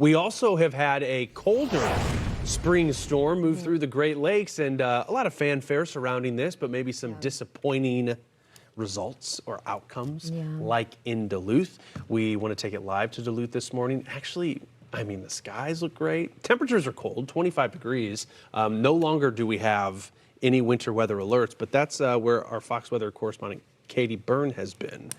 We also have had a colder spring storm move through the Great Lakes, and a lot of fanfare surrounding this, but maybe some disappointing results or outcomes, like in Duluth. We want to take it live to Duluth this morning. Actually, I mean, the skies look great. Temperatures are cold, 25 degrees. No longer do we have any winter weather alerts, but that's where our Fox Weather correspondent Byrne has been.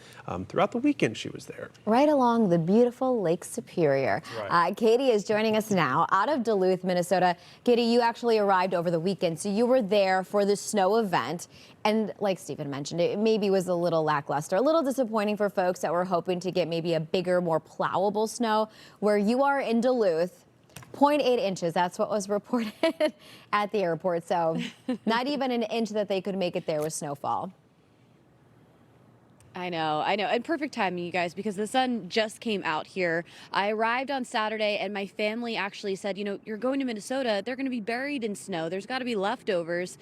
Throughout the weekend, she was there. Right along the beautiful Lake Superior. Right. Katie is joining us now out of Duluth, Minnesota. Katie, you actually arrived over the weekend, so you were there for the snow event. And like Stephen mentioned, it maybe was a little lackluster, a little disappointing for folks that were hoping to get maybe a bigger, more plowable snow. Where you are in Duluth, 0.8 inches, that's what was reported at the airport. So not even an inch that they could make it there with snowfall. I know. And perfect timing, you guys, because the sun just came out here. I arrived on Saturday, and my family actually said, you know, you're going to Minnesota, they're going to be buried in snow. There's got to be leftovers.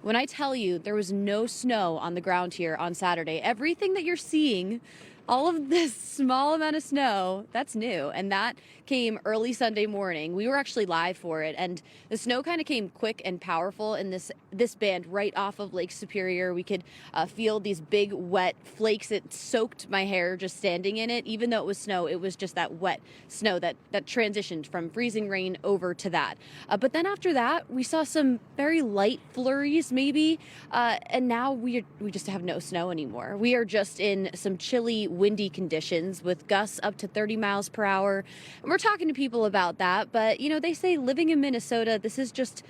When I tell you there was no snow on the ground here on Saturday, everything that you're seeing, all of this small amount of snow, that's new. And that came early Sunday morning. We were actually live for it. And the snow kind of came quick and powerful in this band right off of Lake Superior. We could feel these big wet flakes. It soaked my hair just standing in it. Even though it was snow, it was just that wet snow that transitioned from freezing rain over to that. But then after that, we saw some very light flurries maybe. And now we just have no snow anymore. We are just in some chilly, windy conditions with gusts up to 30 miles per hour. And we're talking to people about that, but you know, they say living in Minnesota, this is just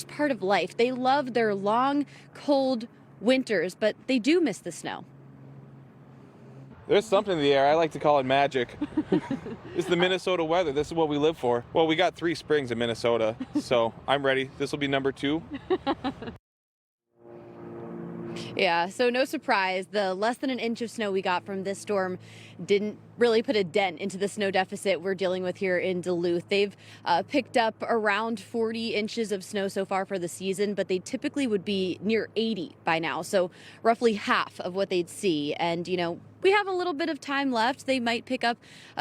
part of life. They love their long, cold winters, but they do miss the snow. There's something in the air. I like to call it magic. It's the Minnesota weather. This is what we live for. Well, we got 3 springs in Minnesota, so I'm ready. This will be number 2. Yeah, so no surprise, the less than an inch of snow we got from this storm didn't really put a dent into the snow deficit we're dealing with here in Duluth. They've picked up around 40 inches of snow so far for the season, but they typically would be near 80 by now, so roughly half of what they'd see. And, you know, we have a little bit of time left. They might pick up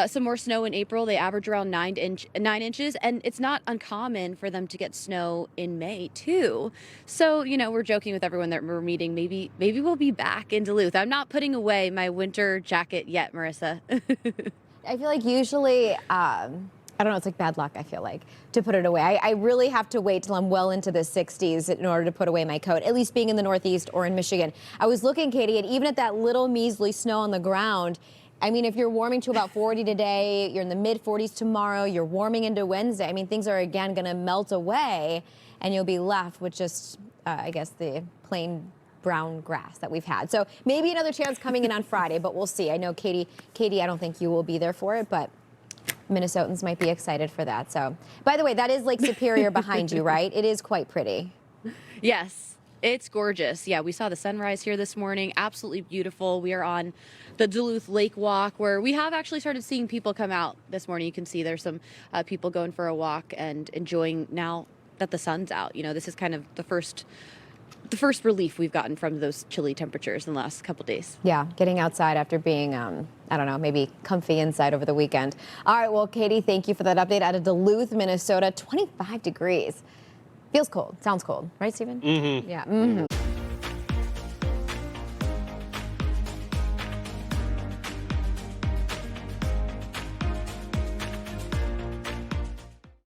some more snow in April. They average around 9 inches, and it's not uncommon for them to get snow in May too. So, you know, we're joking with everyone that we're meeting. Maybe we'll be back in Duluth. I'm not putting away my winter jacket yet, Marissa. I feel like usually, I don't know, it's like bad luck, I feel like, to put it away. I really have to wait till I'm well into the 60s in order to put away my coat, at least being in the Northeast or in Michigan. I was looking, Katie, and even at that little measly snow on the ground, I mean, if you're warming to about 40 today, you're in the mid-40s tomorrow, you're warming into Wednesday, I mean, things are again going to melt away, and you'll be left with just, I guess, the plain brown grass that we've had. So maybe another chance coming in on Friday, but we'll see. I know, Katie, I don't think you will be there for it, but Minnesotans might be excited for that. So, by the way, that is Lake Superior behind you, right? It is quite pretty. Yes, it's gorgeous. Yeah, we saw the sunrise here this morning. Absolutely beautiful. We are on the Duluth Lake Walk, where we have actually started seeing people come out this morning. You can see there's some people going for a walk and enjoying now that the sun's out. You know, this is kind of the first relief we've gotten from those chilly temperatures in the last couple days. Yeah, getting outside after being, I don't know, maybe comfy inside over the weekend. All right, well, Katie, thank you for that update out of Duluth, Minnesota. 25 degrees. Feels cold. Sounds cold. Right, Stephen? Mm-hmm. Yeah. Mm-hmm.